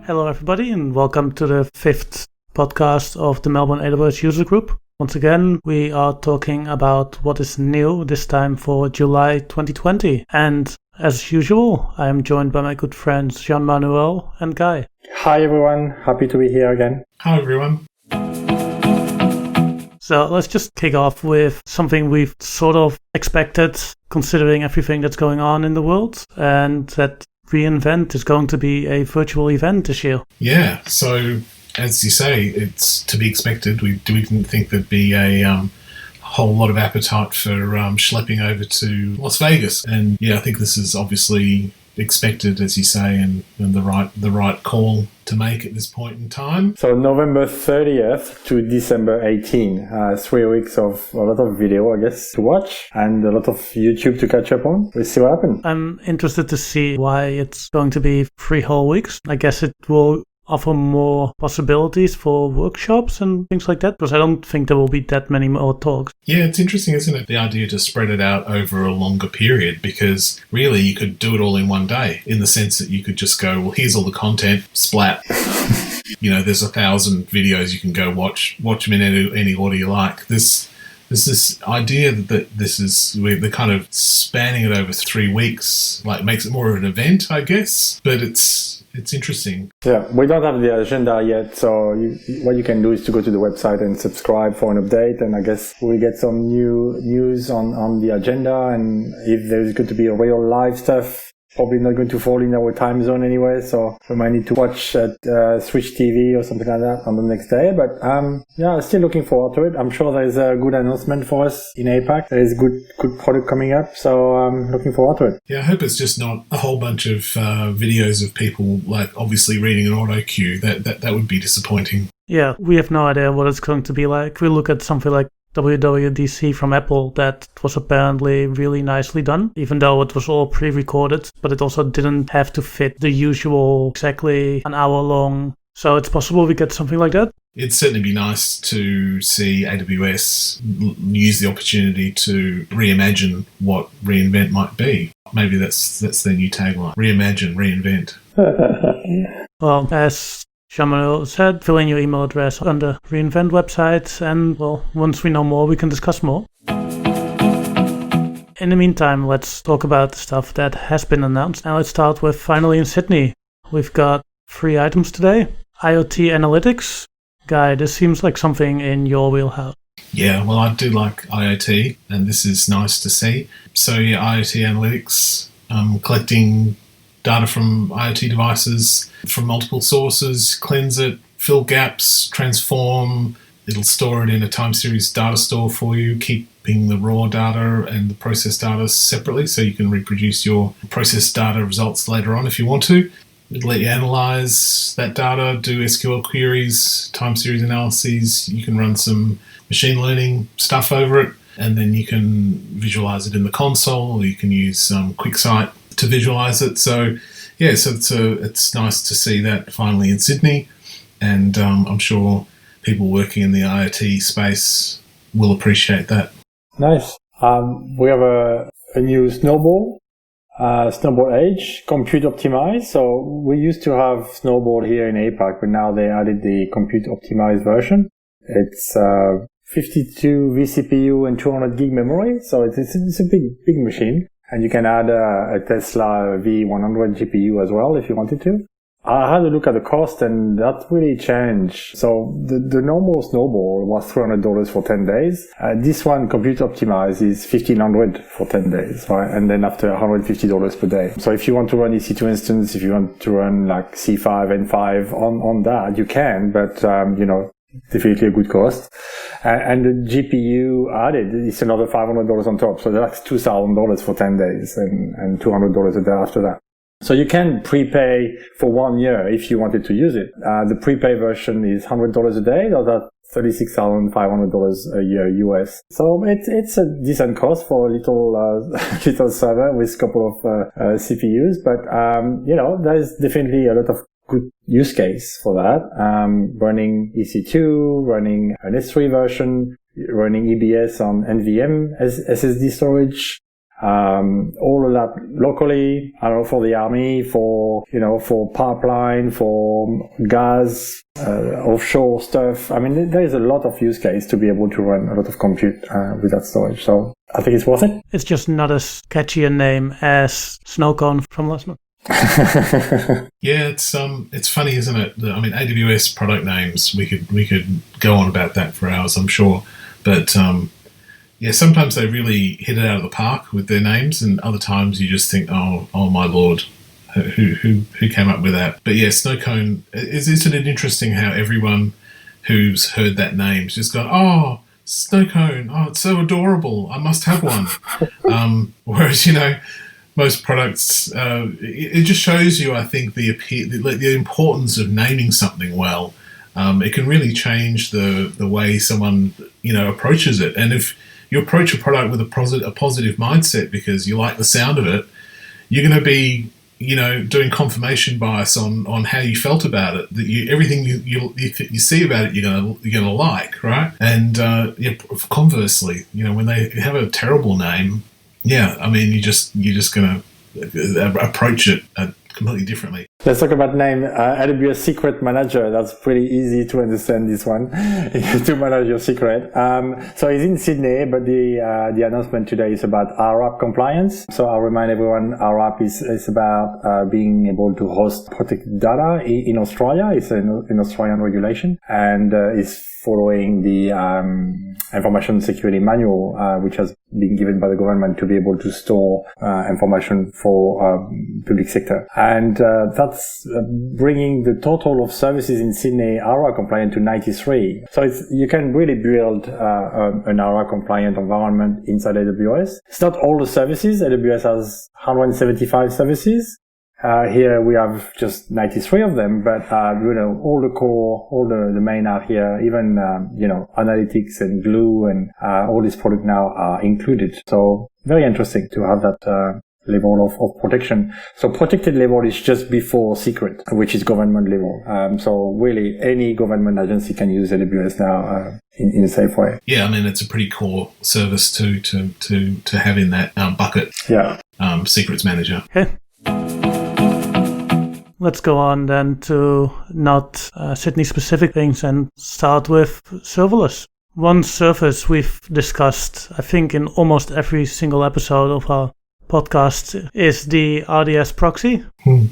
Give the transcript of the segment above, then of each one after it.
Hello, everybody, and welcome to the fifth podcast of the Melbourne AWS user group. Once again, we are talking about what is new this time for July 2020. And as usual, I am joined by my good friends Jean-Manuel and Guy. Hi, everyone. Happy to be here again. Hi, everyone. So let's just kick off with something we've sort of expected, considering everything that's going on in the world, and that reInvent is going to be a virtual event this year. Yeah, so as you say, it's to be expected. We didn't think there'd be a whole lot of appetite for schlepping over to Las Vegas. And yeah, I think this is obviously expected, as you say, and the right call to make at this point in time. So November 30th to December 18, 3 weeks of a lot of video, I guess, to watch and a lot of YouTube to catch up on. We'll see what happens. I'm interested to see why it's going to be 3 whole weeks. I guess it will offer more possibilities for workshops and things like that, because I don't think there will be that many more talks. Yeah, it's interesting, isn't it? The idea to spread it out over a longer period, because really you could do it all in one day, in the sense that you could just go, well, here's all the content, splat. There's 1,000 videos you can go watch them in any order you like. There's this idea that they're kind of spanning it over 3 weeks, like makes it more of an event, I guess, but it's interesting. Yeah, we don't have the agenda yet, so what you can do is to go to the website and subscribe for an update, and I guess we'll get some new news on the agenda, and if there's going to be a real live stuff, probably not going to fall in our time zone anyway, so we might need to watch at Switch TV or something like that on the next day. But still looking forward to it. I'm sure there's a good announcement for us in APAC. There is good product coming up, so I'm looking forward to it. Yeah, I hope it's just not a whole bunch of videos of people like obviously reading an auto cue. That would be disappointing. Yeah, we have no idea what it's going to be like. We look at something like WWDC from Apple that was apparently really nicely done, even though it was all pre-recorded, but it also didn't have to fit the usual exactly an hour long. So it's possible we get something like that. It'd certainly be nice to see AWS use the opportunity to reimagine what reInvent might be. Maybe that's their new tagline. Reimagine, reinvent. Well, as Jean-Manuel said, fill in your email address on the reInvent website, and well, once we know more, we can discuss more. In the meantime, let's talk about the stuff that has been announced. Now let's start with finally in Sydney. We've got 3 items today. IoT analytics. Guy, this seems like something in your wheelhouse. Yeah, well, I do like IoT, and this is nice to see. So yeah, IoT analytics, collecting data from IoT devices from multiple sources, cleanse it, fill gaps, transform. It'll store it in a time series data store for you, keeping the raw data and the process data separately so you can reproduce your process data results later on if you want to. It'll let you analyze that data, do SQL queries, time series analyses. You can run some machine learning stuff over it, and then you can visualize it in the console, or you can use QuickSight to visualize it. So yeah, so it's nice to see that finally in Sydney, and I'm sure people working in the IoT space will appreciate that. Nice. We have a new Snowball Edge, compute optimized. So we used to have Snowball here in APAC, but now they added the compute optimized version. It's 52 vCPU and 200 gig memory, so it's a big machine. And you can add a Tesla V100 GPU as well if you wanted to. I had a look at the cost, and that really changed. So the normal Snowball was $300 for 10 days. This one, compute optimized, is $1,500 for 10 days, right? And then after $150 per day. So if you want to run EC2 instance, if you want to run like C5, N5 on that, you can, but definitely a good cost. And the GPU added is another $500 on top. So that's $2,000 for 10 days and $200 a day after that. So you can prepay for 1 year if you wanted to use it. The prepay version is $100 a day, or that's $36,500 a year US. So it's a decent cost for a little server with a couple of CPUs. But, there's definitely a lot of good use case for that. Running EC2, running an S3 version, running EBS on NVM as SSD storage. all of that locally, I don't know, for the army, for pipeline, for gas, offshore stuff. I mean, there is a lot of use case to be able to run a lot of compute with that storage. So I think it's worth it. It's just not as catchy a name as Snowcone from last month. Yeah, it's funny, isn't it? I mean, AWS product names, we could go on about that for hours, I'm sure. But yeah, sometimes they really hit it out of the park with their names, and other times you just think, oh my lord, who came up with that? But yeah, Snowcone, isn't it interesting how everyone who's heard that name's just gone, oh, Snowcone, oh, it's so adorable, I must have one. Whereas, most products, it just shows you, I think, the importance of naming something well. It can really change the way someone, approaches it. And if you approach a product with a positive mindset because you like the sound of it, you're going to be, doing confirmation bias on how you felt about it. That everything you see about it, you're gonna like, right? And conversely, when they have a terrible name, yeah, I mean, you're just gonna approach it completely differently. Let's talk about name. AWS Secret Manager. That's pretty easy to understand, this one, to manage your secret. So it's in Sydney, but the announcement today is about RAP compliance. So I'll remind everyone, RAP is about being able to host protected data in Australia. It's an Australian regulation, and is following the information security manual, which has been given by the government to be able to store information for public sector. And that's bringing the total of services in Sydney RA compliant to 93. So you can really build an RA compliant environment inside AWS. It's not all the services. AWS has 175 services. Here we have just 93 of them, but, all the core, all the main are here, even, analytics and Glue and, all these products now are included. So very interesting to have that, level of protection. So protected level is just before secret, which is government level. So really any government agency can use AWS now, in a safe way. Yeah. I mean, it's a pretty core service to have in that, bucket. Yeah. Secrets manager. Okay. Let's go on then to not Sydney-specific things and start with serverless. One service we've discussed, I think, in almost every single episode of our podcast is the RDS proxy.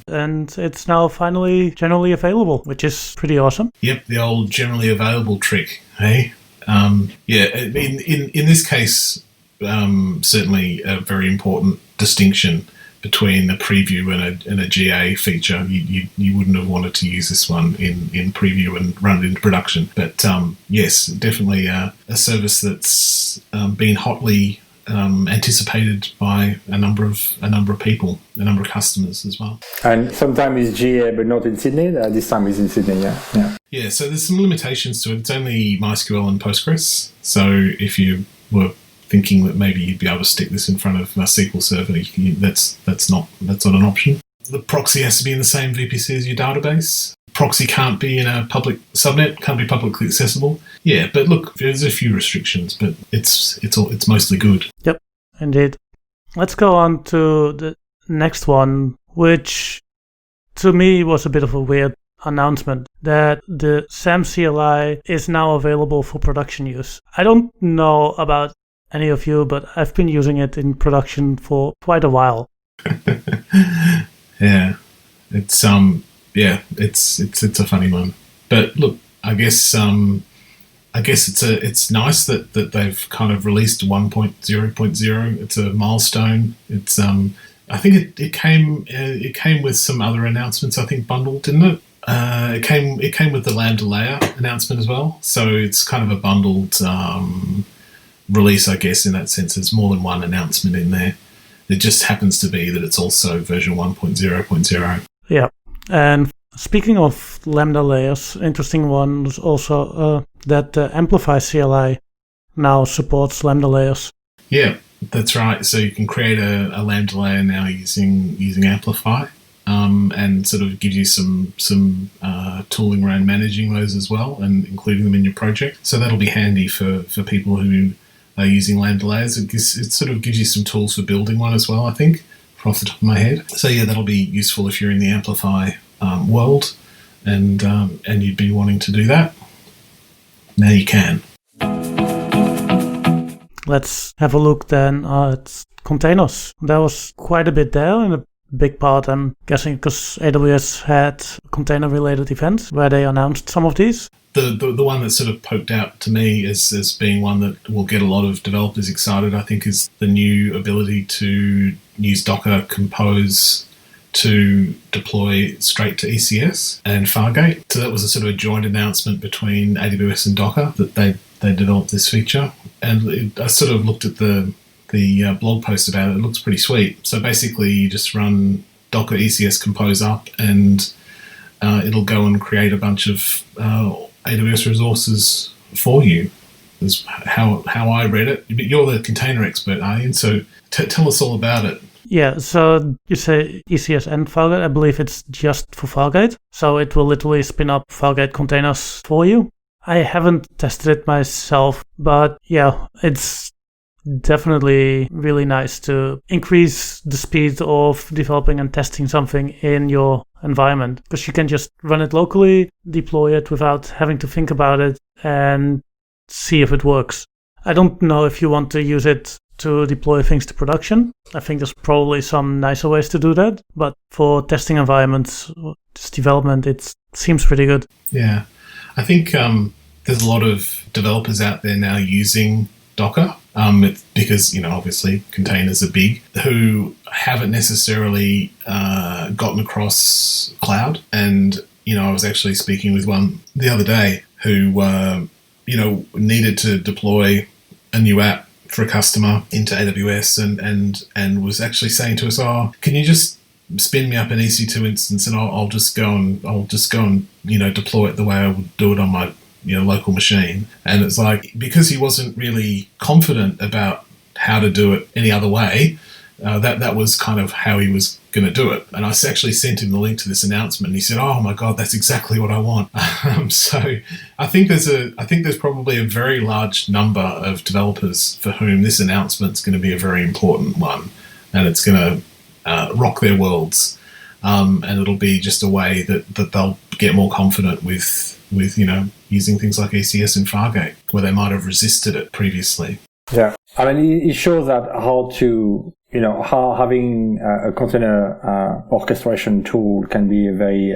And it's now finally generally available, which is pretty awesome. Yep, the old generally available trick, hey? In this case, certainly a very important distinction between a preview and a GA feature. You wouldn't have wanted to use this one in preview and run it into production. But yes, definitely a service that's been hotly anticipated by a number of people, a number of customers as well. And sometimes it's GA, but not in Sydney. This time it's in Sydney, yeah. Yeah, so there's some limitations to it. It's only MySQL and Postgres. So if you were thinking that maybe you'd be able to stick this in front of a SQL server, that's not an option. The proxy has to be in the same VPC as your database. Proxy can't be in a public subnet, can't be publicly accessible. Yeah, but look, there's a few restrictions, but it's mostly good. Yep, indeed. Let's go on to the next one, which to me was a bit of a weird announcement, that the SAM CLI is now available for production use. I don't know about any of you, but I've been using it in production for quite a while. Yeah, it's a funny one. But look, I guess it's nice that they've kind of released 1.0.0. It's a milestone. It's I think it came with some other announcements, I think, bundled, didn't it? It came with the Lambda layer announcement as well. So it's kind of a bundled release, I guess, in that sense. There's more than one announcement in there. It just happens to be that it's also version 1.0.0. Yeah. And speaking of Lambda layers, interesting one was also that Amplify CLI now supports Lambda layers. Yeah, that's right. So you can create a Lambda layer now using Amplify, and sort of gives you some tooling around managing those as well and including them in your project. So that'll be handy for people who using Lambda layers. It sort of gives you some tools for building one as well, I think, off the top of my head. So yeah, that'll be useful if you're in the Amplify world and you've been wanting to do that. Now you can. Let's have a look then at containers. There was quite a bit there, and a big part, I'm guessing, because AWS had container-related events where they announced some of these. The one that sort of poked out to me as being one that will get a lot of developers excited, I think, is the new ability to use Docker Compose to deploy straight to ECS and Fargate. So that was a sort of a joint announcement between AWS and Docker that they developed this feature. And I sort of looked at the blog post about it. It looks pretty sweet. So basically, you just run Docker ECS Compose up, and it'll go and create a bunch of AWS resources for you. Is how I read it. But you're the container expert, Arjen, so tell us all about it. Yeah, so you say ECS and Fargate. I believe it's just for Fargate. So it will literally spin up Fargate containers for you. I haven't tested it myself, but yeah, it's definitely really nice to increase the speed of developing and testing something in your environment, because you can just run it locally, deploy it without having to think about it, and see if it works. I don't know if you want to use it to deploy things to production. I think there's probably some nicer ways to do that, but for testing environments, just development, it seems pretty good. Yeah, I think there's a lot of developers out there now using Docker, because, obviously containers are big, who haven't necessarily gotten across cloud. And, I was actually speaking with one the other day who, needed to deploy a new app for a customer into AWS and was actually saying to us, can you just spin me up an EC2 instance and I'll just go and deploy it the way I would do it on my local machine. And it's like, because he wasn't really confident about how to do it any other way, that was kind of how he was going to do it. And I actually sent him the link to this announcement, and he said, "Oh my God, that's exactly what I want." So I think there's probably a very large number of developers for whom this announcement's going to be a very important one, and it's going to rock their worlds. And it'll be just a way that they'll get more confident with using things like ECS and Fargate, where they might have resisted it previously. Yeah, I mean, it shows that how to, how having a container orchestration tool can be very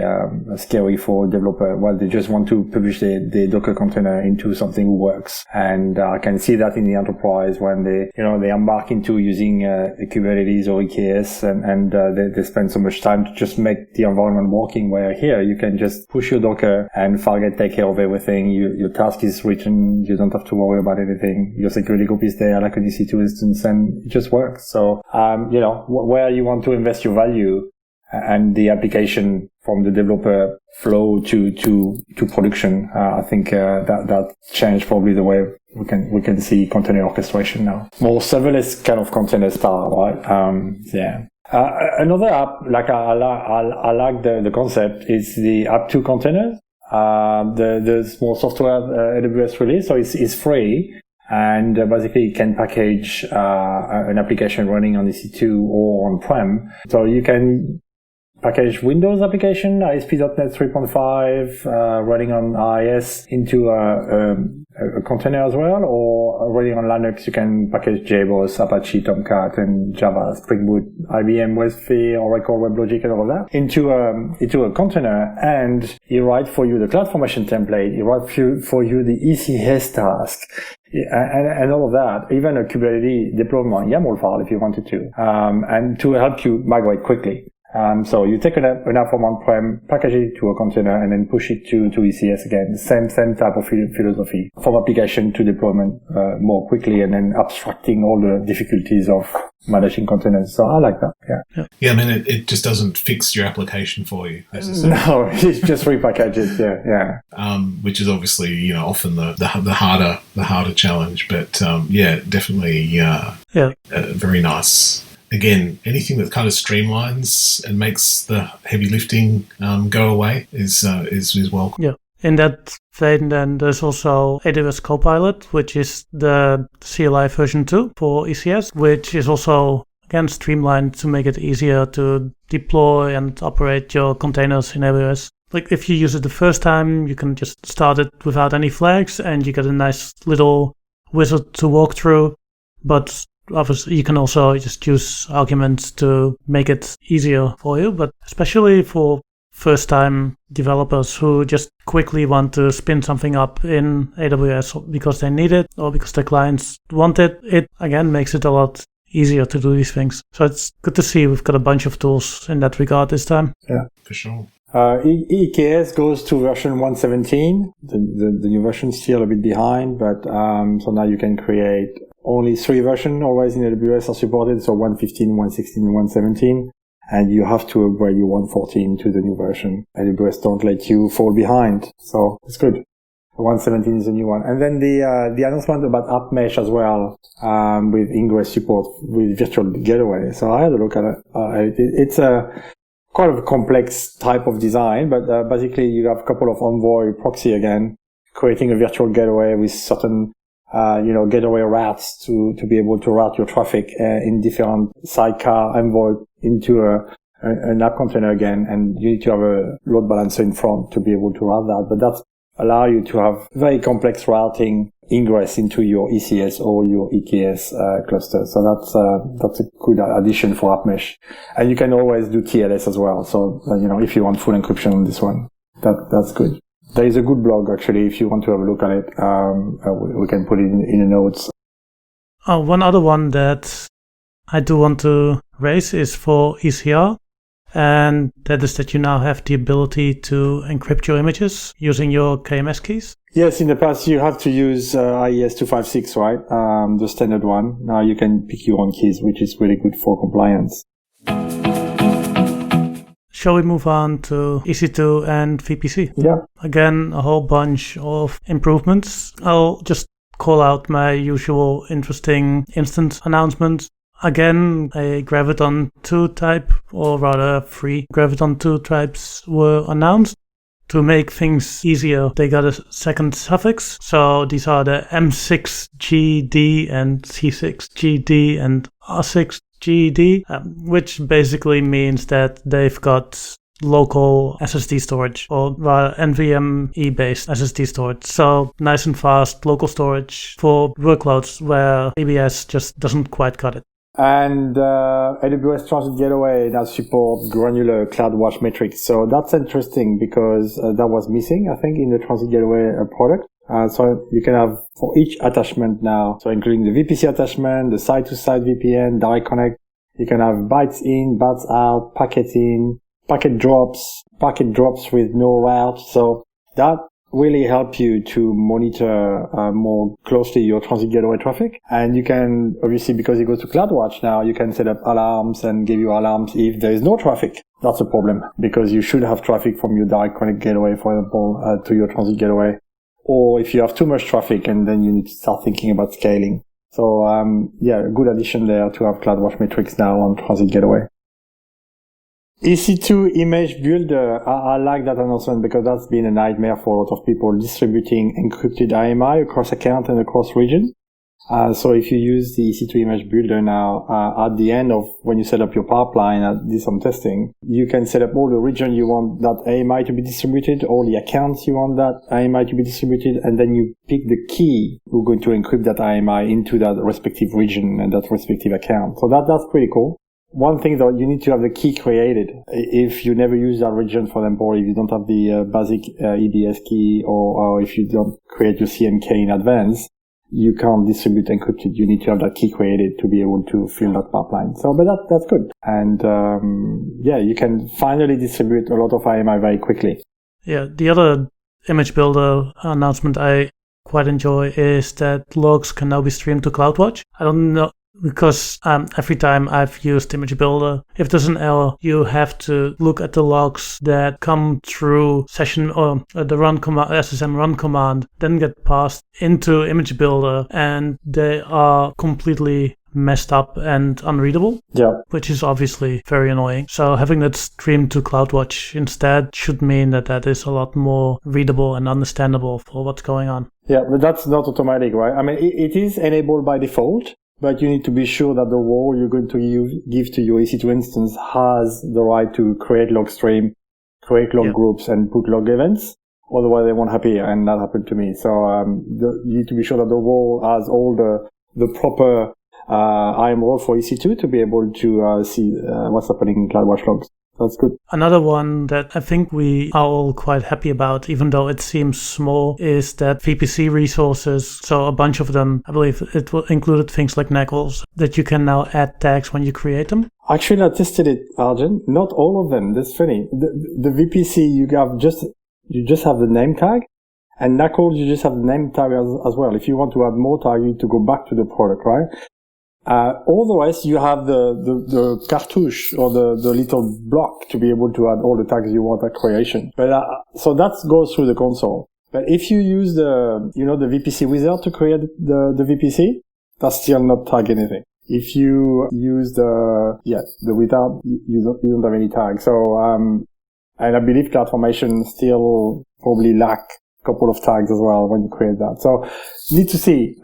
scary for a developer. Well, they just want to publish the Docker container into something that works. And I can see that in the enterprise when they embark into using Kubernetes or EKS, and they spend so much time to just make the environment working, where here you can just push your Docker and Fargate take care of everything. Your task is written. You don't have to worry about anything. Your security group is there like an EC2 instance, and it just works. So, where you want to invest your value and the application from the developer flow to production, I think that changed probably the way we can see container orchestration now. More serverless kind of container style, right? Yeah. Another app, like I like the concept, is the App2 containers. The small software AWS release, so it's free. And basically, you can package an application running on EC2 or on-prem. So you can package Windows application, ASP.NET 3.5, running on IIS into a container as well, or running on Linux, you can package JBoss, Apache, Tomcat, and Java, Spring Boot, IBM, WebSphere, Oracle, WebLogic, and all of that into a container, and it writes for you the CloudFormation template, it writes for you the ECS task, and all of that, even a Kubernetes deployment YAML file if you wanted to, and to help you migrate quickly. So you take an app from on-prem, package it to a container, and then push it to ECS again. Same type of philosophy. From application to deployment more quickly, and then abstracting all the difficulties of managing containers. So I like that. Yeah. I mean, it just doesn't fix your application for you. No, it just repackages. Yeah. Which is obviously, often the harder challenge. But definitely. Very nice. Again, anything that kind of streamlines and makes the heavy lifting go away is welcome. Yeah. In that vein, then there's also AWS Copilot, which is the CLI version 2 for ECS, which is also, again, streamlined to make it easier to deploy and operate your containers in AWS. Like if you use it the first time, you can just start it without any flags and you get a nice little wizard to walk through. But obviously you can also just use arguments to make it easier for you. But especially for first-time developers who just quickly want to spin something up in AWS because they need it or because their clients want it, it again makes it a lot easier to do these things. So it's good to see we've got a bunch of tools in that regard this time. Yeah, for sure. EKS goes to version 117. The new version is still a bit behind, but so now you can create only 3 versions always in AWS are supported, so 115, 116, and 117. And you have to upgrade your 114 to the new version. AWS don't let you fall behind, so it's good. 117 is a new one. And then the announcement about App Mesh as well, with Ingress support with Virtual Gateway. So I had a look at it. It's a quite a complex type of design, but basically you have a couple of Envoy proxy again, creating a virtual gateway with certain gateway routes to be able to route your traffic in different sidecar Envoy into an app container again, and you need to have a load balancer in front to be able to route that. But that allow you to have very complex routing ingress into your ECS or your EKS cluster. So that's a good addition for App Mesh. And you can always do TLS as well. So if you want full encryption on this one, that's good. There is a good blog actually if you want to have a look at it. We can put it in the notes. One other one that I do want to raise is for ECR. And that is that you now have the ability to encrypt your images using your KMS keys. Yes, in the past you have to use IES 256, right? The standard one. Now you can pick your own keys, which is really good for compliance. Shall we move on to EC2 and VPC? Yeah. Again, a whole bunch of improvements. I'll just call out my usual interesting instance announcements. Again, a Graviton 2 type, or rather 3 Graviton 2 types were announced. To make things easier, they got a second suffix. So these are the M6GD and C6GD and R6GD, which basically means that they've got local SSD storage, or rather NVMe-based SSD storage. So nice and fast local storage for workloads where ABS just doesn't quite cut it. And AWS Transit Gateway now supports granular CloudWatch metrics. So that's interesting because that was missing, I think, in the Transit Gateway product. So you can have for each attachment now, so including the VPC attachment, the side-to-side VPN, direct connect, you can have bytes in, bytes out, packet in, packet drops with no route. So that really help you to monitor more closely your Transit Gateway traffic. And you can, obviously, because it goes to CloudWatch now, you can set up alarms and give you alarms if there is no traffic. That's a problem because you should have traffic from your direct connect gateway, for example, to your Transit Gateway. Or if you have too much traffic, and then you need to start thinking about scaling. So, a good addition there to have CloudWatch metrics now on Transit Gateway. EC2 image builder, I like that announcement because that's been a nightmare for a lot of people distributing encrypted AMI across account and across region. So if you use the EC2 image builder now, at the end of when you set up your pipeline and do some testing, you can set up all the region you want that AMI to be distributed, all the accounts you want that AMI to be distributed, and then you pick the key who's going to encrypt that AMI into that respective region and that respective account. So that's pretty cool. One thing though, you need to have the key created. If you never use that region, for example, if you don't have the basic EBS key, or if you don't create your CMK in advance, you can't distribute encrypted. You need to have that key created to be able to fill that pipeline. So, but that's good. And you can finally distribute a lot of AMI very quickly. Yeah, the other image builder announcement I quite enjoy is that logs can now be streamed to CloudWatch. I don't know, because every time I've used Image Builder, if there's an error, you have to look at the logs that come through session or the run command, SSM run command, then get passed into Image Builder, and they are completely messed up and unreadable, which is obviously very annoying. So having that streamed to CloudWatch instead should mean that is a lot more readable and understandable for what's going on. Yeah, but that's not automatic, right? I mean, it is enabled by default, but you need to be sure that the role you're going to give to your EC2 instance has the right to create log stream, create log groups, and put log events. Otherwise, they won't appear, and that happened to me. So you need to be sure that the role has all the proper IAM role for EC2 to be able to see what's happening in CloudWatch logs. That's good. Another one that I think we are all quite happy about, even though it seems small, is that VPC resources. So a bunch of them, I believe it included things like NACLs, that you can now add tags when you create them. Actually, I tested it, Arjen. Not all of them. That's funny. The VPC, you just have the name tag, and NACLs, you just have the name tag as well. If you want to add more tag, you need to go back to the product, right? All the rest, you have the cartouche or the little block to be able to add all the tags you want at creation. But, so that goes through the console. But if you use the VPC wizard to create the VPC, that's still not tag anything. If you use the wizard, you don't have any tags. So, and I believe CloudFormation still probably lack a couple of tags as well when you create that. So, need to see.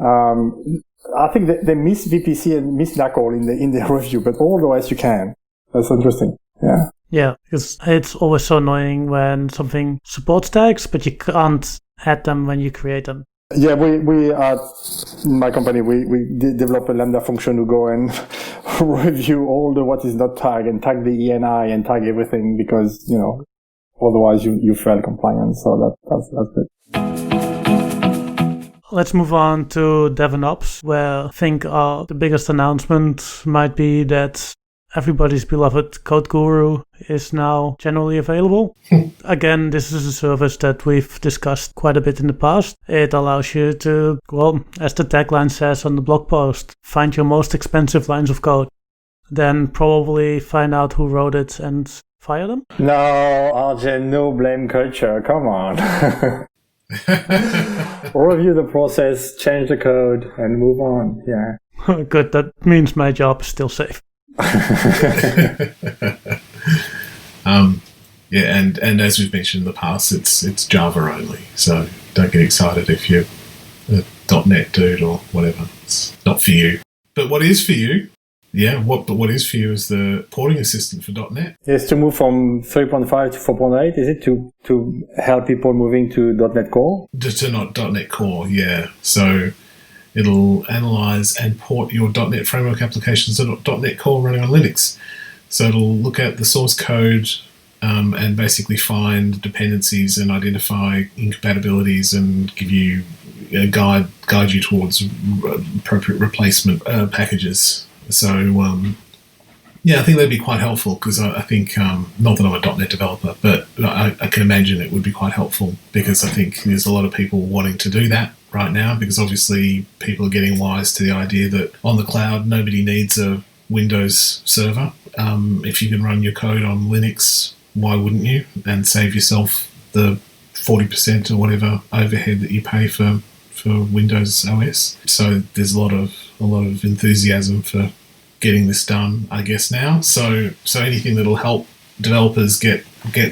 I think they miss VPC and miss NACL in the review, but all the rest you can. That's interesting. Yeah. Yeah, because it's always so annoying when something supports tags, but you can't add them when you create them. Yeah, we in my company, we develop a Lambda function to go and review all the what is not tagged and tag the ENI and tag everything because, otherwise you fail compliance. So that's good. Let's move on to DevOps, where I think the biggest announcement might be that everybody's beloved Code Guru is now generally available. Again, this is a service that we've discussed quite a bit in the past. It allows you to, as the tagline says on the blog post, find your most expensive lines of code, then probably find out who wrote it and fire them. No, Arjen, no blame culture. Come on. Review the process, change the code, and move on. Yeah. Good. That means my job is still safe. And as we've mentioned in the past, it's Java only. So don't get excited if you're a .NET dude or whatever. It's not for you. But what is for you? Yeah, what is for you is the porting assistant for .NET. Yes, to move from 3.5 to 4.8, is it to help people moving to .NET Core? To not .NET Core, yeah. So it'll analyze and port your .NET Framework applications to .NET Core running on Linux. So it'll look at the source code and basically find dependencies and identify incompatibilities and give you guide you towards appropriate replacement packages. So, I think that'd be quite helpful because I think, not that I'm a .NET developer, but I can imagine it would be quite helpful because I think there's a lot of people wanting to do that right now because obviously people are getting wise to the idea that on the cloud, nobody needs a Windows server. If you can run your code on Linux, why wouldn't you? And save yourself the 40% or whatever overhead that you pay for Windows OS. So there's a lot of enthusiasm for getting this done, I guess now. So anything that'll help developers get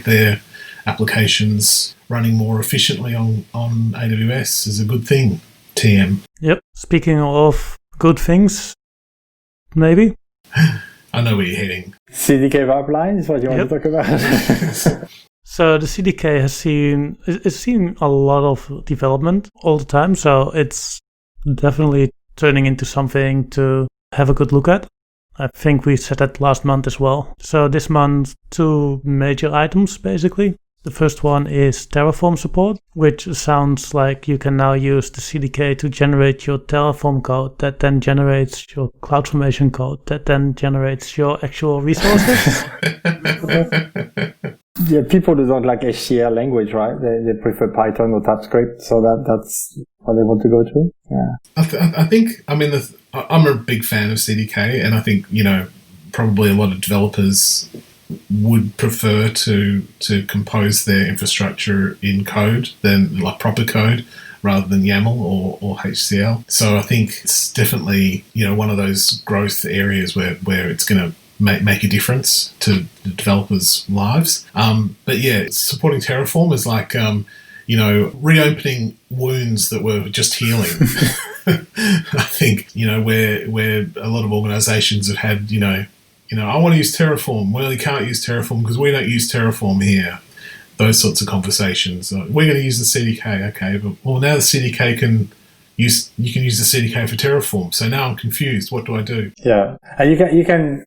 their applications running more efficiently on AWS is a good thing. TM. Yep. Speaking of good things, maybe. I know where you're heading. CDK pipeline is what you want to talk about. So the CDK has seen a lot of development all the time, so it's definitely turning into something to have a good look at. I think we said that last month as well. So this month, 2 major items, basically. The first one is Terraform support, which sounds like you can now use the CDK to generate your Terraform code that then generates your CloudFormation code that then generates your actual resources. Yeah, people who don't like HCL language, right? They prefer Python or TypeScript, so that's what they want to go to. Yeah, I think. I mean, I'm a big fan of CDK, and I think probably a lot of developers would prefer to compose their infrastructure in code than like proper code rather than YAML or HCL. So I think it's definitely, one of those growth areas where it's going to make a difference to the developers' lives. But yeah, supporting Terraform is like, reopening wounds that were just healing. I think, where a lot of organizations have had, I want to use Terraform. Well, you can't use Terraform because we don't use Terraform here. Those sorts of conversations. We're going to use the CDK, okay, but now the CDK you can use the CDK for Terraform. So now I'm confused. What do I do? Yeah, and you can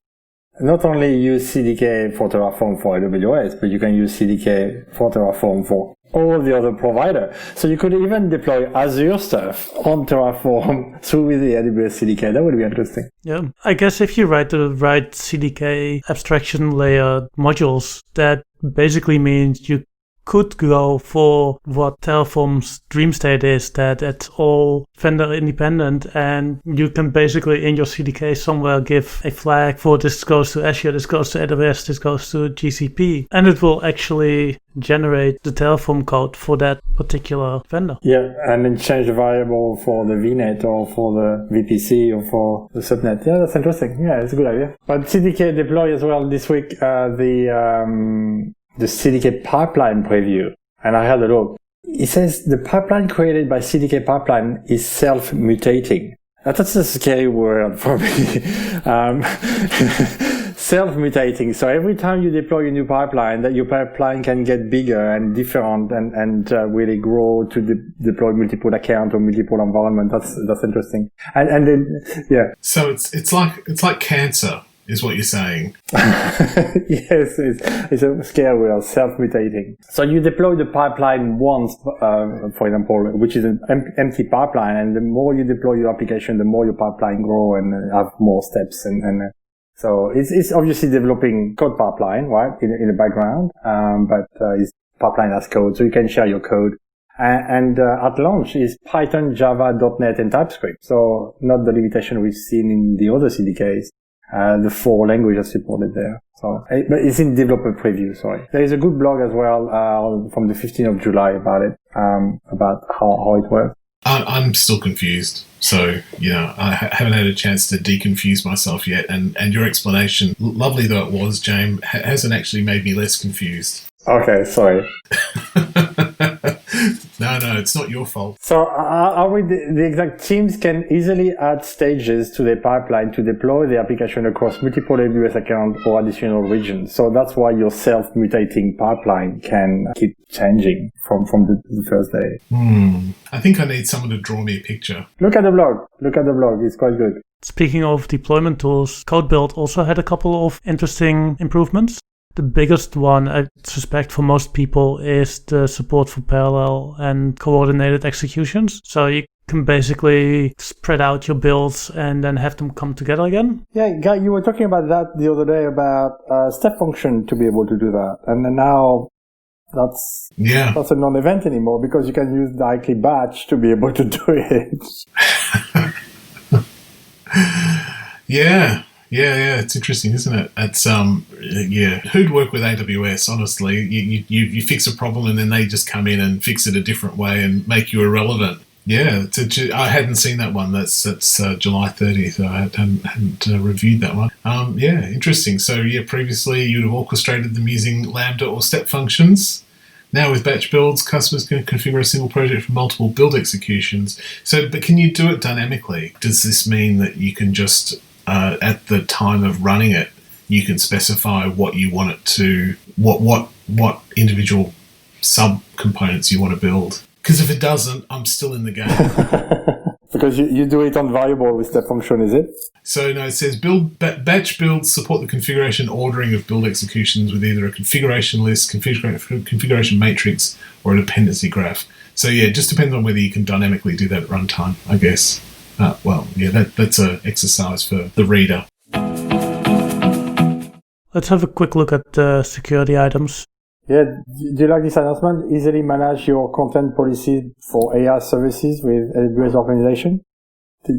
not only use CDK for Terraform for AWS, but you can use CDK for Terraform for all the other providers. So you could even deploy Azure stuff on Terraform through the AWS CDK. That would be interesting. Yeah, I guess if you write the right CDK abstraction layer modules, that basically means you could go for what Terraform's dream state is, that it's all vendor independent, and you can basically in your CDK somewhere give a flag for this goes to Azure, this goes to AWS, this goes to GCP, and it will actually generate the Terraform code for that particular vendor. Yeah, and then change the variable for the VNet or for the VPC or for the subnet. Yeah, that's interesting. Yeah, it's a good idea. But CDK deploy as well this week, the CDK pipeline preview, and I had a look. It says the pipeline created by CDK pipeline is self-mutating. That's a scary word for me. Self-mutating. So every time you deploy a new pipeline, that your pipeline can get bigger and different and really grow to deploy multiple accounts or multiple environments. That's interesting. And then, yeah. So it's like cancer, is what you're saying. Yes, it's a scary word, self-mutating. So you deploy the pipeline once, for example, which is an empty pipeline, and the more you deploy your application, the more your pipeline grow and have more steps. And so it's obviously developing code pipeline, right, in the background, but it's pipeline as code, so you can share your code. And at launch is Python, Java, .NET, and TypeScript. So not the limitation we've seen in the other CDKs. The 4 languages supported there. So, but it's in developer preview, sorry. There is a good blog as well, from the 15th of July about it, about how it works. I'm still confused. So, I haven't had a chance to deconfuse myself yet. And your explanation, lovely though it was, James, hasn't actually made me less confused. Okay, sorry. No, it's not your fault. So are we the exact teams can easily add stages to their pipeline to deploy the application across multiple AWS accounts or additional regions. So that's why your self-mutating pipeline can keep changing from the first day. I think I need someone to draw me a picture. Look at the blog. It's quite good. Speaking of deployment tools, CodeBuild also had a couple of interesting improvements. The biggest one, I suspect for most people, is the support for parallel and coordinated executions. So you can basically spread out your builds and then have them come together again. Yeah, Guy, you were talking about that the other day about step function to be able to do that. And then now that's a non-event anymore because you can use directly batch to be able to do it. Yeah, it's interesting, isn't it? It's who'd work with AWS? Honestly, you fix a problem and then they just come in and fix it a different way and make you irrelevant. Yeah, I hadn't seen that one. That's July 30th. I hadn't reviewed that one. Interesting. So previously you'd have orchestrated them using Lambda or step functions. Now with batch builds, customers can configure a single project for multiple build executions. But can you do it dynamically? Does this mean that you can just at the time of running it, you can specify what you want it to, what individual sub-components you want to build? Because if it doesn't, I'm still in the game. Because you do it on variable with step function, is it? So no, it says batch builds support the configuration ordering of build executions with either a configuration list, configuration matrix, or a dependency graph. So it just depends on whether you can dynamically do that at runtime, I guess. That's an exercise for the reader. Let's have a quick look at the security items. Yeah, do you like this announcement? Easily manage your content policy for AI services with AWS organization.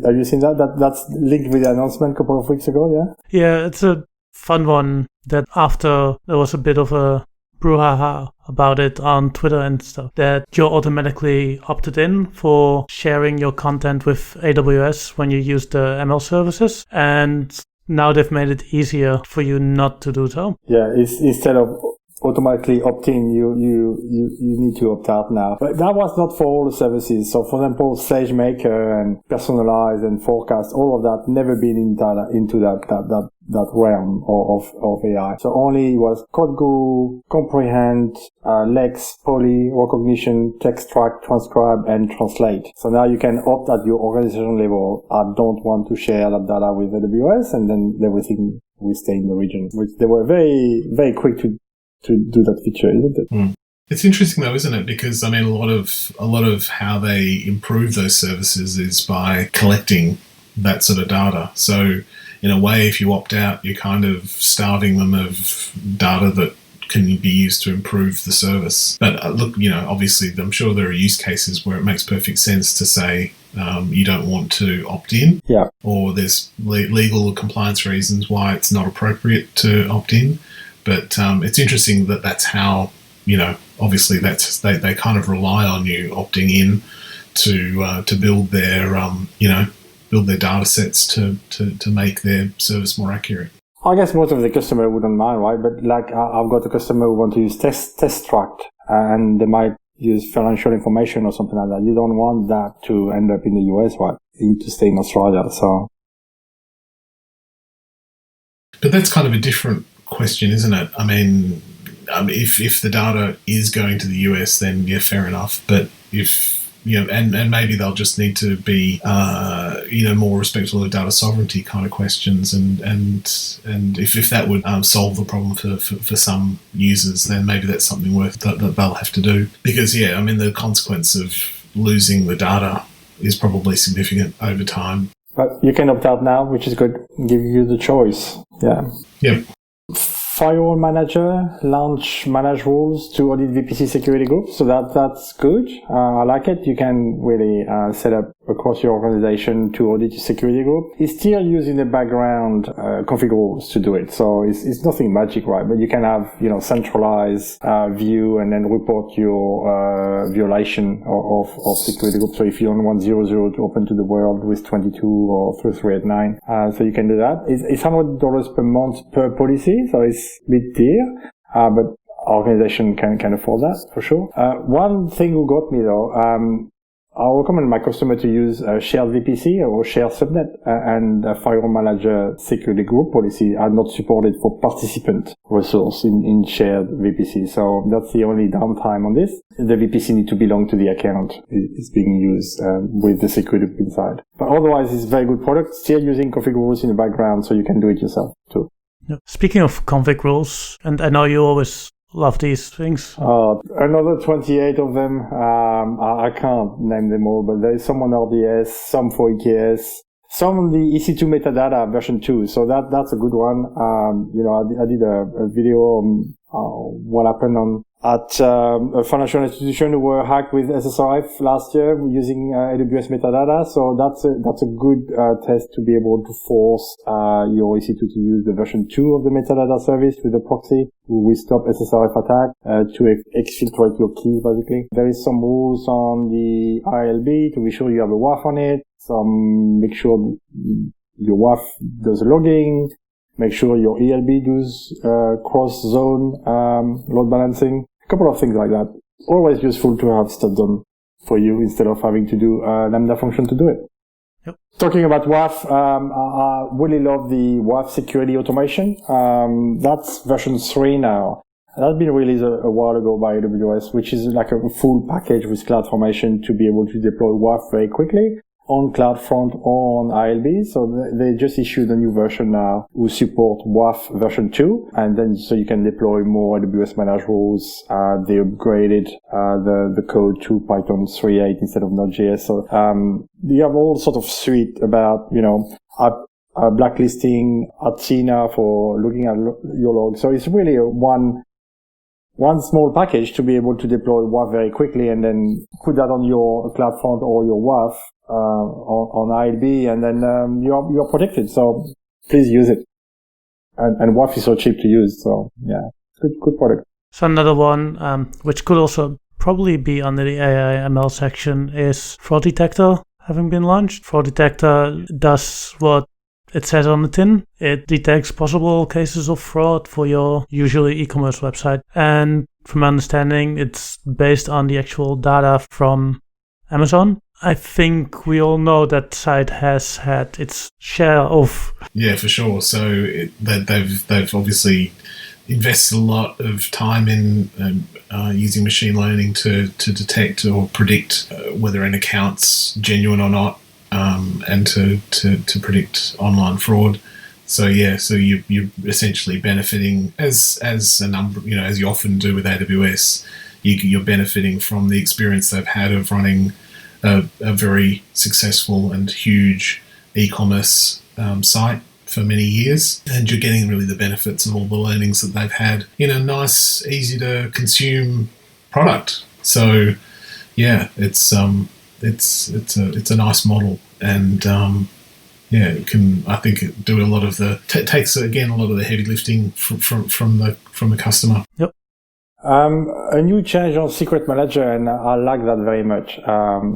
Have you seen that? That's linked with the announcement a couple of weeks ago, yeah? Yeah, it's a fun one that after there was a bit of a brouhaha about it on Twitter and stuff, that you're automatically opted in for sharing your content with AWS when you use the ML services, and now they've made it easier for you not to do so. Yeah, instead of automatically opt-in, you need to opt out now. But that was not for all the services. So for example, SageMaker and Personalize and Forecast, all of that never been into that realm of AI. So only was CodeGuru, Comprehend, Lex, Poly, Recognition, Text Track, Transcribe, and Translate. So now you can opt at your organization level. I don't want to share that data with AWS, and then everything will stay in the region, which they were very, very quick to do that feature, isn't it? Mm. It's interesting though, isn't it? Because I mean, a lot of how they improve those services is by collecting that sort of data. So in a way, if you opt out, you're kind of starving them of data that can be used to improve the service. But look, obviously, I'm sure there are use cases where it makes perfect sense to say you don't want to opt in, or there's legal or compliance reasons why it's not appropriate to opt in. But it's interesting that that's how, obviously they kind of rely on you opting in to build their, build their data sets to make their service more accurate. I guess most of the customer wouldn't mind, right? But like I've got a customer who want to use test track, and they might use financial information or something like that. You don't want that to end up in the US, right? You need to stay in Australia. So, but that's kind of a different question, isn't it? I mean, if the data is going to the US, then yeah, fair enough. But if and maybe they'll just need to be more respectful of data sovereignty kind of questions, and if that would solve the problem for some users, then maybe that's something worth that they'll have to do, because the consequence of losing the data is probably significant over time. But you can opt out now, which is good. Give you the choice. Yeah. Yep. Firewall manager, manage rules to audit VPC security groups. So that's good. I like it. You can really set up across your organization to audit your security group. It's still using the background config rules to do it. So it's nothing magic, right? But you can have, centralized view and then report your violation of security group. So if you don't want 00 to open to the world with 22 or 3389, so you can do that. It's $100 per month per policy. So it's a bit dear, but organization can afford that for sure. One thing who got me though, I recommend my customer to use shared VPC or shared subnet, and firewall manager security group policy are not supported for participant resource in shared VPC. So that's the only downtime on this. The VPC need to belong to the account is being used with the security group inside. But otherwise, it's a very good product. Still using config rules in the background, so you can do it yourself too. Speaking of config rules, and I know you always love these things. Another 28 of them. I can't name them all, but there is some on RDS, some for EKS, some on the EC2 metadata version 2. So that's a good one. I did a video on what happened at a financial institution who were hacked with SSRF last year using AWS metadata. So that's a good test to be able to force your EC2 to use the version 2 of the metadata service with a proxy. We stop SSRF attack to exfiltrate your keys, basically. There is some rules on the ILB to be sure you have a WAF on it. Make sure your WAF does logging. Make sure your ELB does cross-zone load balancing. A couple of things like that. Always useful to have stuff done for you instead of having to do a Lambda function to do it. Yep. Talking about WAF, I really love the WAF security automation. That's version 3 now. That's been released a while ago by AWS, which is like a full package with CloudFormation to be able to deploy WAF very quickly on CloudFront or on ILB. So they just issued a new version now who support WAF version 2. And then so you can deploy more AWS managed rules. They upgraded the code to Python 3.8 instead of Node.js. So you have all sort of suite about, blacklisting, Athena for looking at your log. So it's really one small package to be able to deploy WAF very quickly and then put that on your CloudFront or your WAF on ILB, and then you're protected. So please use it. And WAF is so cheap to use. So yeah, good product. So another one, which could also probably be under the AI ML section, is Fraud Detector having been launched. Fraud Detector does what it says on the tin. It detects possible cases of fraud for your usually e-commerce website. And from my understanding, it's based on the actual data from Amazon. I think we all know that site has had its share of... Yeah, for sure. So they've obviously invested a lot of time in using machine learning to detect or predict whether an account's genuine or not, and to predict online fraud. So yeah, so you're essentially benefiting as a number, as you often do with AWS. You're benefiting from the experience they've had of running a very successful and huge e-commerce site for many years, and you're getting really the benefits of all the learnings that they've had in a nice, easy to consume product. So yeah, it's a nice model, and it can, I think, do a lot of the takes again a lot of the heavy lifting from the customer. Yep. A new change on Secret Manager, and I like that very much.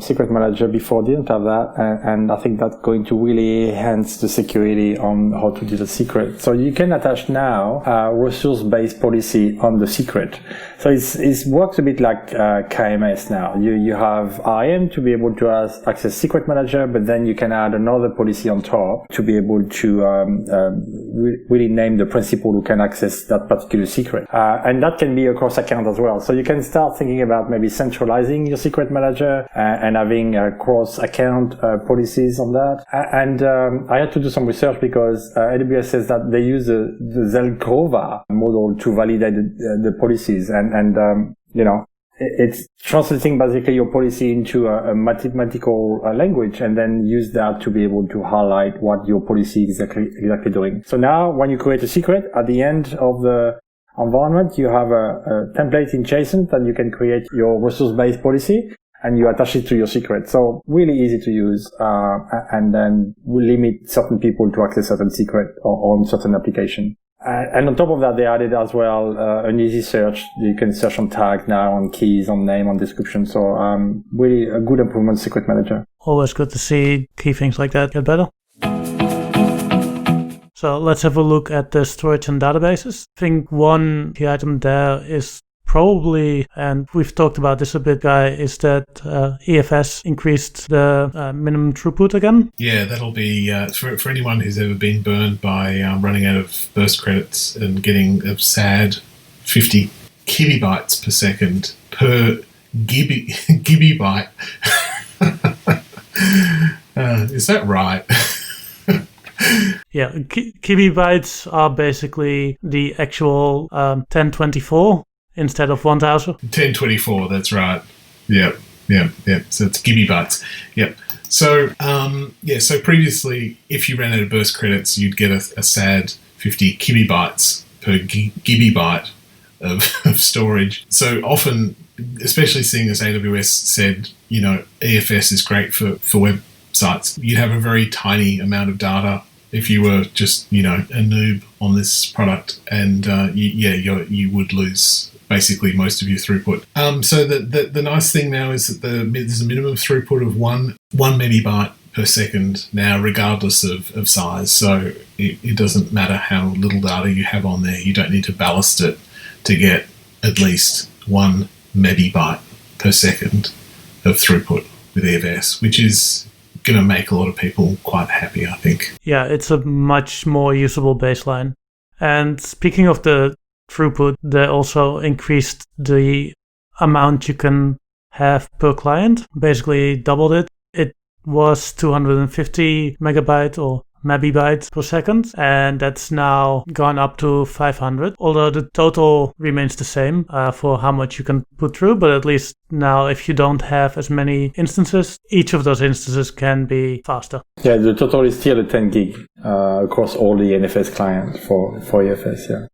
Secret Manager before didn't have that, and I think that's going to really enhance the security on how to do the secret. So you can attach now resource-based policy on the secret. So it works a bit like KMS now. You have Arjen to be able to access Secret Manager, but then you can add another policy on top to be able to really name the principal who can access that particular secret. And that can be across account as well. So you can start thinking about maybe centralizing your Secret Manager and having cross-account policies on that. And I had to do some research because AWS says that they use the Zelkova model to validate the policies. And it's translating basically your policy into a mathematical language, and then use that to be able to highlight what your policy is exactly doing. So now when you create a secret, at the end of the environment, you have a template in JSON that you can create your resource-based policy, and you attach it to your secret. So really easy to use, and then we limit certain people to access certain secret or on certain application. And on top of that, they added as well an easy search. You can search on tags now, on keys, on name, on description. So really a good improvement, Secret Manager. Always good to see key things like that get better. So let's have a look at the storage and databases. I think one key item there is probably, and we've talked about this a bit, Guy, is that EFS increased the minimum throughput again. Yeah, that'll be for anyone who's ever been burned by running out of burst credits and getting a sad 50 kilobytes per second per gigabyte. Is that right? Yeah, kilobytes are basically the actual 1024 instead of 1000. 1024, that's right. Yep. So it's gigabytes. Yep. So so previously, if you ran out of burst credits, you'd get a sad 50 kilobytes per gigabyte of storage. So often, especially seeing as AWS said, EFS is great for websites, you'd have a very tiny amount of data if you were just, a noob on this product, and you would lose basically most of your throughput. So the nice thing now is that there's a minimum throughput of one megabyte per second now, regardless of size. So it doesn't matter how little data you have on there. You don't need to ballast it to get at least 1 megabyte per second of throughput with EFS, which is going to make a lot of people quite happy, I think. Yeah, it's a much more usable baseline. And speaking of the throughput, they also increased the amount you can have per client, basically doubled it. It was 250 megabyte or megabytes per second, and that's now gone up to 500, although the total remains the same for how much you can put through. But at least now, if you don't have as many instances, each of those instances can be faster. Yeah, the total is still a 10 gig across all the NFS clients for EFS. Yeah.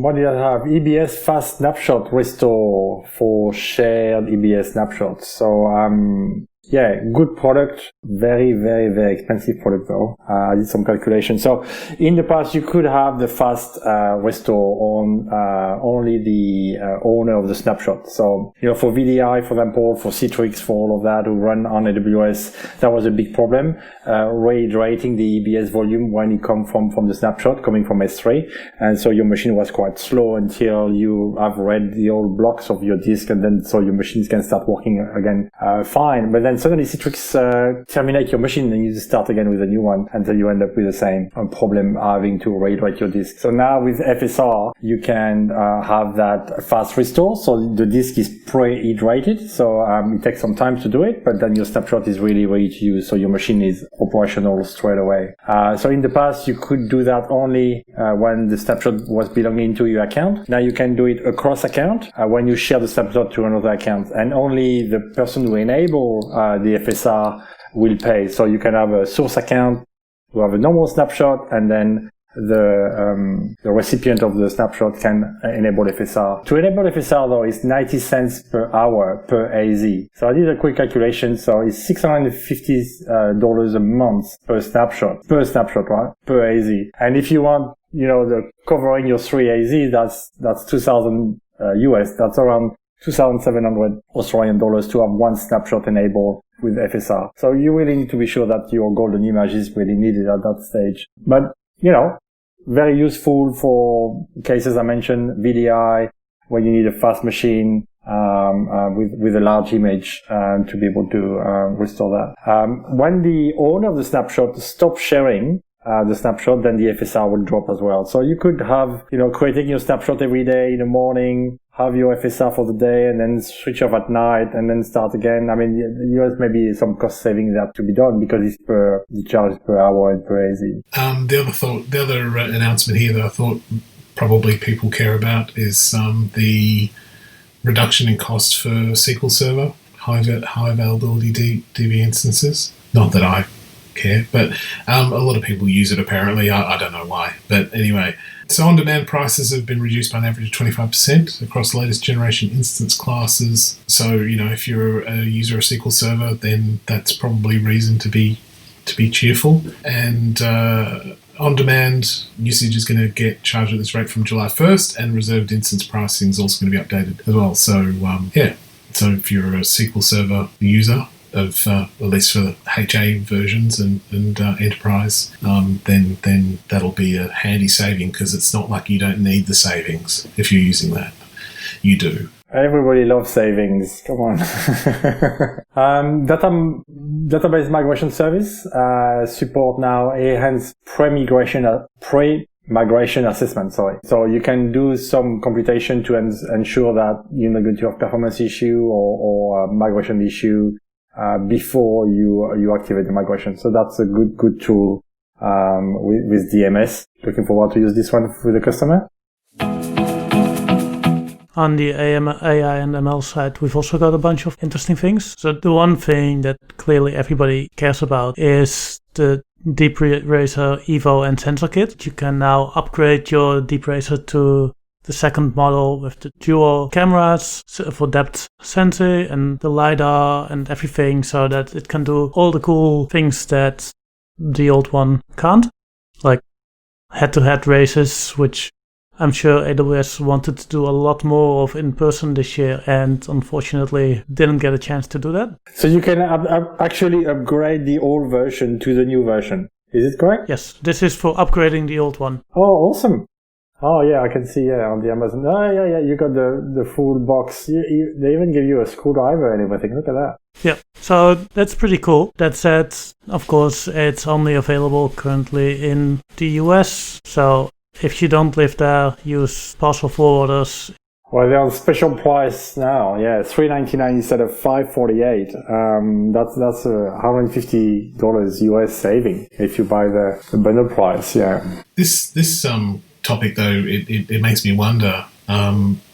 What did I have? EBS fast snapshot restore for shared EBS snapshots. So Yeah, good product. Very, very, very expensive product though. I did some calculations. So in the past, you could have the fast restore on only the owner of the snapshot. So, for VDI, for example, for Citrix, for all of that who run on AWS, that was a big problem. Rehydrating the EBS volume when it come from the snapshot coming from S3. And so your machine was quite slow until you have read the old blocks of your disk, and then so your machines can start working again fine. But then suddenly Citrix terminate your machine and you just start again with a new one until you end up with the same problem having to rehydrate your disk. So now with FSR, you can have that fast restore. So the disk is pre-hydrated. So it takes some time to do it, but then your snapshot is really ready to use. So your machine is operational straight away. So in the past, you could do that only when the snapshot was belonging to your account. Now you can do it across account when you share the snapshot to another account, and only the person who enable the FSR will pay. So you can have a source account who have a normal snapshot, and then the recipient of the snapshot can enable FSR. To enable FSR though is 90 cents per hour per AZ. So I did a quick calculation. So it's $650 a month per snapshot, right? Per AZ. And if you want, the covering your 3 AZ, that's 2,000 US. That's around 2,700 Australian dollars to have one snapshot enabled with FSR. So you really need to be sure that your golden image is really needed at that stage. But, very useful for cases I mentioned, VDI, where you need a fast machine, with a large image, to be able to, restore that. When the owner of the snapshot stops sharing, the snapshot, then the FSR will drop as well. So you could have, creating your snapshot every day in the morning, have your FSR for the day, and then switch off at night, and then start again. I mean, there's maybe some cost saving that to be done because it's the charge per hour and per AZ. The other announcement here that I thought probably people care about is the reduction in cost for SQL Server, high availability DB instances. Not that I care, but a lot of people use it apparently. I don't know why, but anyway. So on-demand prices have been reduced by an average of 25% across the latest generation instance classes. So, if you're a user of SQL Server, then that's probably reason to be cheerful. And on-demand usage is going to get charged at this rate from July 1st, and reserved instance pricing is also going to be updated as well. So, So if you're a SQL Server user, of at least for the HA versions and enterprise, then that'll be a handy saving, because it's not like you don't need the savings if you're using that. You do. Everybody loves savings. Come on. Database migration service support now enhanced pre-migration assessment. So you can do some computation to ensure that you're not going to have performance issue or migration issue before you activate the migration. So that's a good tool with DMS. Looking forward to use this one with the customer. On the AI and ML side, we've also got a bunch of interesting things. So the one thing that clearly everybody cares about is the Deep Racer Evo and Sensor Kit. You can now upgrade your Deep Racer to the second model with the dual cameras for depth sensing and the LiDAR and everything, so that it can do all the cool things that the old one can't, like head-to-head races, which I'm sure AWS wanted to do a lot more of in person this year, and unfortunately didn't get a chance to do that. So you can actually upgrade the old version to the new version. Is it correct? Yes, this is for upgrading the old one. Oh, awesome. Oh, yeah, I can see, on the Amazon. Oh, yeah, you got the full box. They even give you a screwdriver and everything. Look at that. Yeah, so that's pretty cool. That said, of course, it's only available currently in the US. So if you don't live there, use parcel forwarders. Well, they're on special price now. Yeah, $3.99 instead of $5.48. That's $150 US saving if you buy the bundle price. Yeah. This topic though, it makes me wonder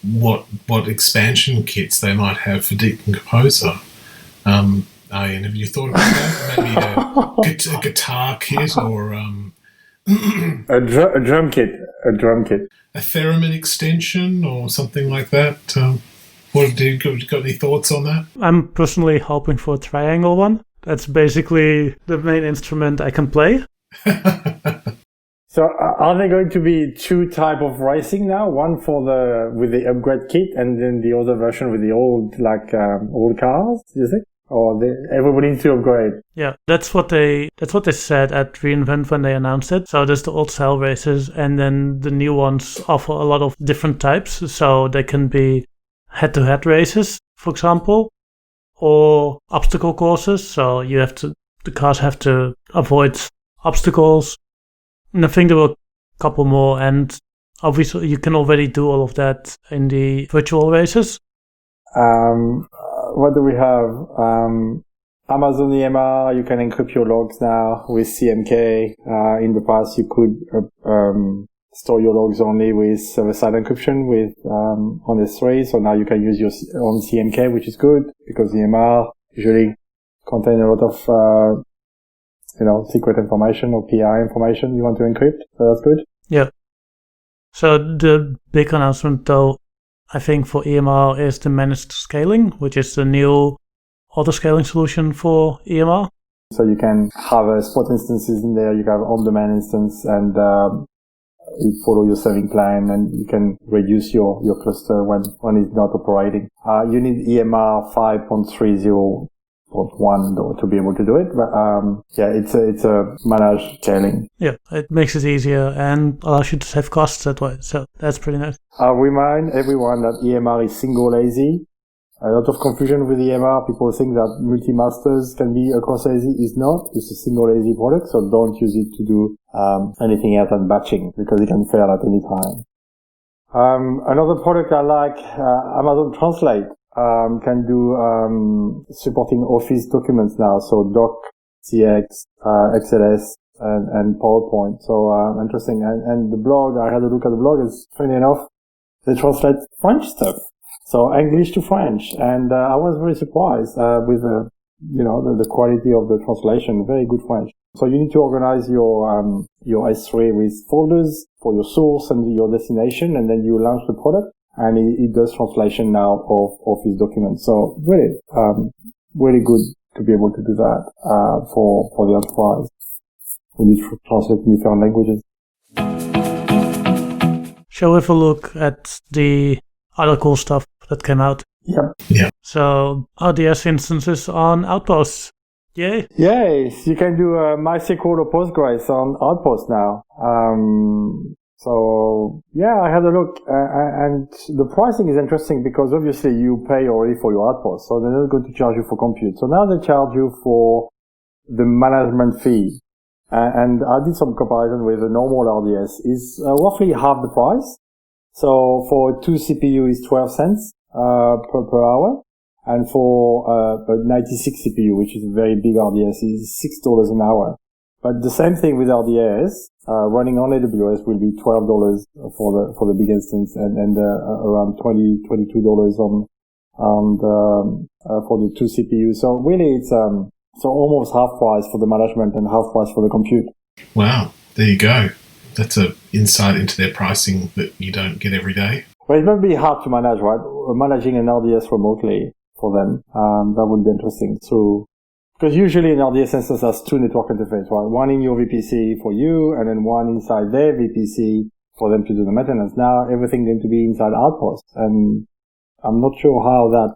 what expansion kits they might have for Decomposer. Ian, have you thought about that? Maybe a guitar kit or a drum kit, a theremin extension or something like that. What do you got any thoughts on that? I'm personally hoping for a triangle one. That's basically the main instrument I can play. So are there going to be two type of racing now? One with the upgrade kit, and then the other version with the old cars, do you think? Or everybody needs to upgrade? Yeah, that's what they said at reInvent when they announced it. So there's the old style races, and then the new ones offer a lot of different types. So they can be head-to-head races, for example, or obstacle courses. So the cars have to avoid obstacles. And I think there were a couple more, and obviously you can already do all of that in the virtual races. What do we have? Amazon EMR, you can encrypt your logs now with CMK. In the past, you could store your logs only with server-side encryption on S3. So now you can use your own CMK, which is good because EMR usually contain a lot of secret information or PI information you want to encrypt. So that's good. Yeah. So the big announcement, though, I think for EMR is the managed scaling, which is the new auto-scaling solution for EMR. So you can have spot instances in there, you can have on-demand instance, and you follow your serving plan, and you can reduce your cluster when it's not operating. You need EMR 5.30.1 though to be able to do it, but it's a managed scaling. Yeah, it makes it easier and allows you to save costs that way, so that's pretty nice. I'll remind everyone that EMR is single lazy. A lot of confusion with EMR. People think that multi-masters can be across lazy. It's not. It's a single lazy product, so don't use it to do anything else than batching because it can fail at any time. Another product I like, Amazon Translate. Can do supporting Office documents now, so Doc, CX, XLS, and PowerPoint. So interesting. And the blog, I had a look at the blog. Is funny enough, they translate French stuff, so English to French, and I was very surprised with the quality of the translation. Very good French. So you need to organize your S3 with folders for your source and your destination, and then you launch the product. And it does translation now of Office documents. So really, really good to be able to do that, for the enterprise. We need to translate in different languages. Shall we have a look at the other cool stuff that came out? Yeah. So RDS instances on Outposts. Yay. Yes, you can do MySQL or Postgres on Outposts now. So yeah, I had a look, and the pricing is interesting because obviously you pay already for your Outpost, so they're not going to charge you for compute. So now they charge you for the management fee, and I did some comparison with the normal RDS. Is roughly half the price. So for 2 CPU is 12 cents per hour, and for a 96 CPU, which is a very big RDS, is $6 an hour. But the same thing with RDS, running on AWS will be $12 for the big instance, and around $22 for the 2 CPUs. So really, it's so almost half price for the management and half price for the compute. Wow, there you go. That's an insight into their pricing that you don't get every day. Well, it might be hard to manage, right? Managing an RDS remotely for them, that would be interesting. So, because usually an RDS instance has 2 network interfaces, right? One in your VPC for you, and then one inside their VPC for them to do the maintenance. Now everything going to be inside Outpost, and I'm not sure how that,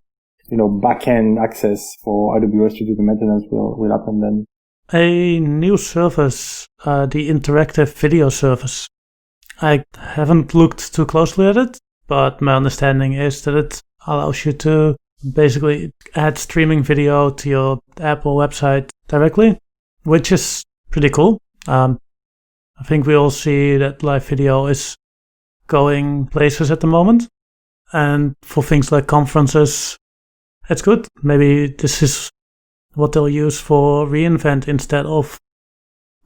back-end access for AWS to do the maintenance will happen then. A new service, the interactive video service. I haven't looked too closely at it, but my understanding is that it allows you to basically add streaming video to your app or website directly, which is pretty cool. I think we all see that live video is going places at the moment, and for things like conferences, it's good. Maybe this is what they'll use for reInvent instead of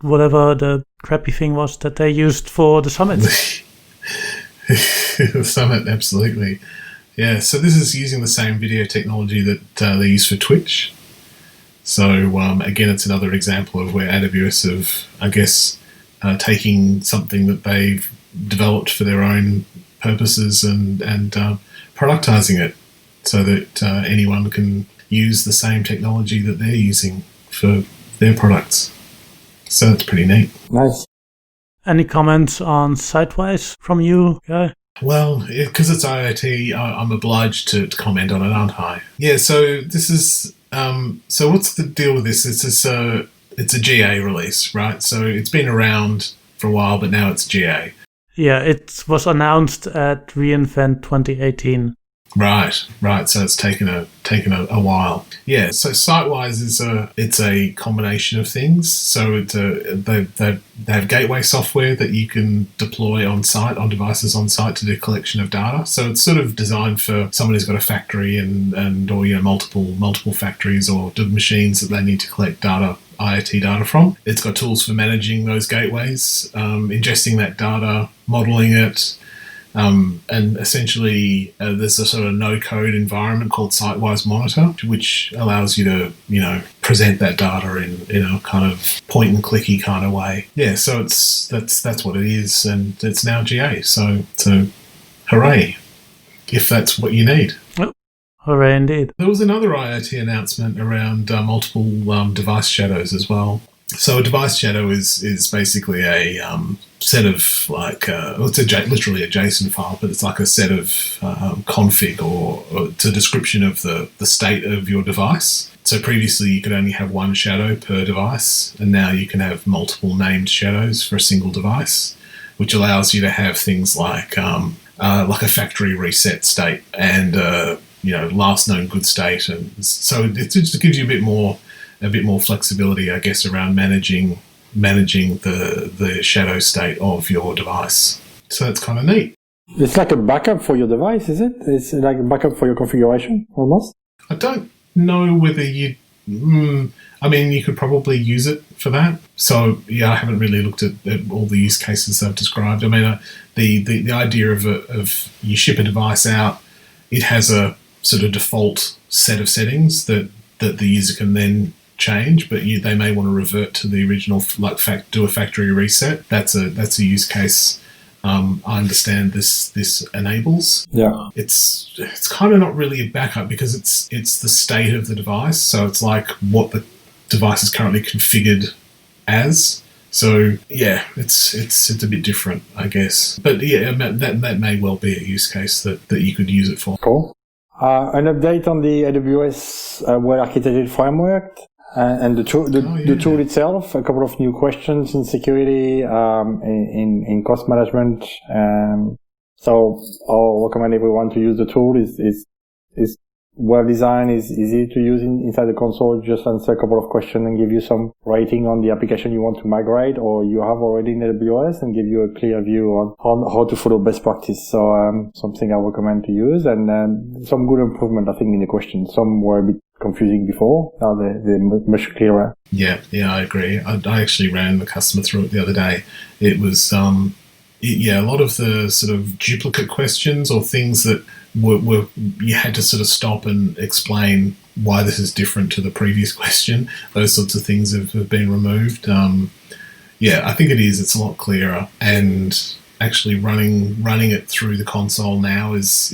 whatever the crappy thing was that they used for the summit. The summit, absolutely. Yeah, so this is using the same video technology that they use for Twitch. So again, it's another example of where AWS have, I guess, taking something that they've developed for their own purposes and productizing it. so that anyone can use the same technology that they're using for their products. So it's pretty neat. Nice. Any comments on Sitewise from you, Guy? Well, because it's IoT, I'm obliged to comment on it, aren't I? Yeah, so this is... so what's the deal with this? It's a GA release, right? So it's been around for a while, but now it's GA. Yeah, it was announced at reInvent 2018. Right. So it's taken a while. Yeah. So Sitewise it's a combination of things. So they have gateway software that you can deploy on site, on devices on site, to do collection of data. So it's sort of designed for someone who's got a factory and or multiple factories or machines that they need to collect data, IoT data from. It's got tools for managing those gateways, ingesting that data, modeling it. And essentially, there's a sort of no-code environment called Sitewise Monitor, which allows you to, present that data in a kind of point-and-clicky kind of way. Yeah, so that's what it is, and it's now GA. So hooray, if that's what you need. Oh, hooray indeed. There was another IoT announcement around multiple device shadows as well. So a device shadow is basically a set of literally a JSON file, but it's like a set of config or it's a description of the state of your device. So previously you could only have one shadow per device, and now you can have multiple named shadows for a single device, which allows you to have things like a factory reset state and last known good state, and so it just gives you a bit more flexibility, I guess, around managing the shadow state of your device. So that's kind of neat. It's like a backup for your device, is it? It's like a backup for your configuration, almost? I don't know whether you... you could probably use it for that. So, yeah, I haven't really looked at all the use cases I've described. I mean, the idea of you ship a device out, it has a sort of default set of settings that the user can then change, but they may want to revert to the original, do a factory reset. That's a use case. I understand this enables. Yeah, it's kind of not really a backup because it's the state of the device. So it's like what the device is currently configured as. So yeah, it's a bit different, I guess. But yeah, that may well be a use case that you could use it for. Cool. An update on the AWS well-architected framework. And the tool itself, a couple of new questions in security, in cost management. So I'll recommend everyone to use the tool. Is well designed, is easy to use inside the console. Just answer a couple of questions and give you some rating on the application you want to migrate or you have already in AWS, and give you a clear view on how to follow best practice. So something I recommend to use, and some good improvement, I think, in the questions. Some were a bit confusing before. Now they're much clearer. Yeah, I agree. I actually ran the customer through it the other day. It was a lot of the sort of duplicate questions or things that were you had to sort of stop and explain why this is different to the previous question. Those sorts of things have been removed. I think it is. It's a lot clearer, and actually running it through the console now is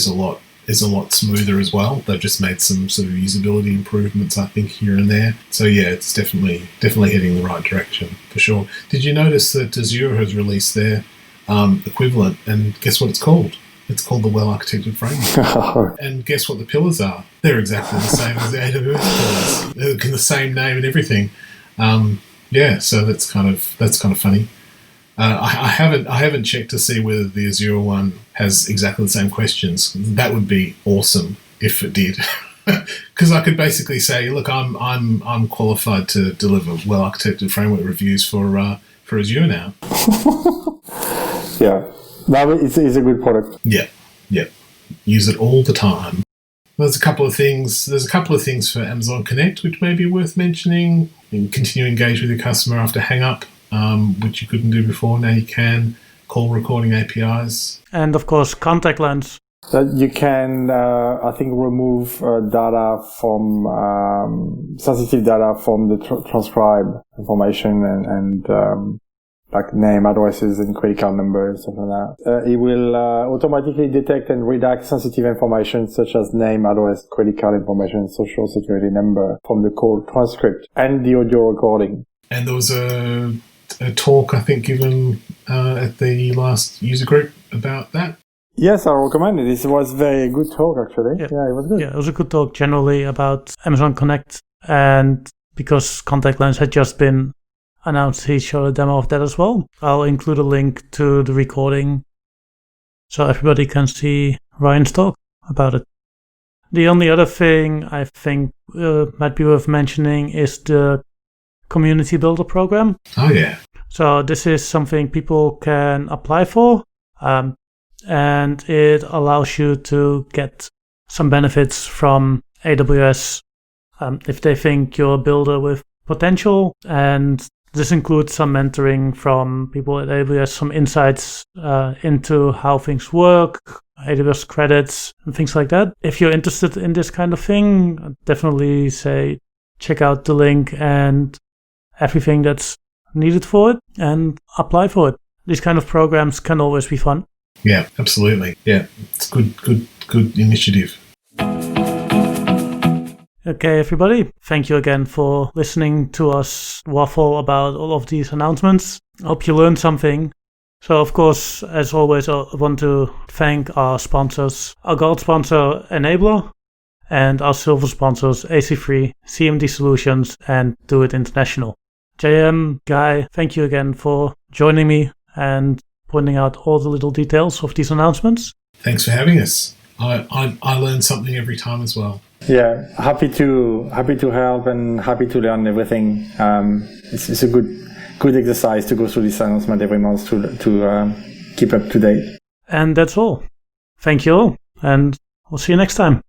a lot smoother as well. They've just made some sort of usability improvements, I think, here and there. So yeah, it's definitely heading in the right direction for sure. Did you notice that Azure has released their equivalent, and guess what it's called? It's called the well-architected framework. And guess what the pillars are? They're exactly the same as the AWS pillars. They're the same name and everything. So that's kind of funny. I haven't checked to see whether the Azure one has exactly the same questions. That would be awesome if it did, because I could basically say, look, I'm qualified to deliver well-architected framework reviews for Azure now. Yeah, it's a good product. Yeah, use it all the time. There's a couple of things for Amazon Connect which may be worth mentioning. You can continue to engage with your customer after hang up. Which you couldn't do before. Now you can. Call recording APIs. And of course, contact lens. That you can, I think, remove data from sensitive data from the transcribe information and like name, addresses, and credit card numbers, something like that. It will automatically detect and redact sensitive information such as name, address, credit card information, social security number from the call transcript and the audio recording. And there was a talk, I think, given at the last user group about that. Yes, I recommend it. This was very good talk, actually. Yeah. Yeah, it was good. Yeah, it was a good talk generally about Amazon Connect. And because Contact Lens had just been announced, he showed a demo of that as well. I'll include a link to the recording so everybody can see Ryan's talk about it. The only other thing I think might be worth mentioning is the Community Builder program. Oh, yeah. So this is something people can apply for, and it allows you to get some benefits from AWS if they think you're a builder with potential. And this includes some mentoring from people at AWS, some insights into how things work, AWS credits, and things like that. If you're interested in this kind of thing, I'd definitely say check out the link and everything that's needed for it and apply for it. These kind of programs can always be fun. Yeah, absolutely. Yeah, it's good initiative. Okay, everybody, thank you again for listening to us waffle about all of these announcements. I hope you learned something. So, of course, as always, I want to thank our sponsors, our gold sponsor, Enabler, and our silver sponsors, AC3, CMD Solutions, and Do It International. JM, Guy, thank you again for joining me and pointing out all the little details of these announcements. Thanks for having us. I learn something every time as well. Yeah, happy to help and happy to learn everything. It's a good exercise to go through this announcement every month to keep up to date. And that's all. Thank you all, and we'll see you next time.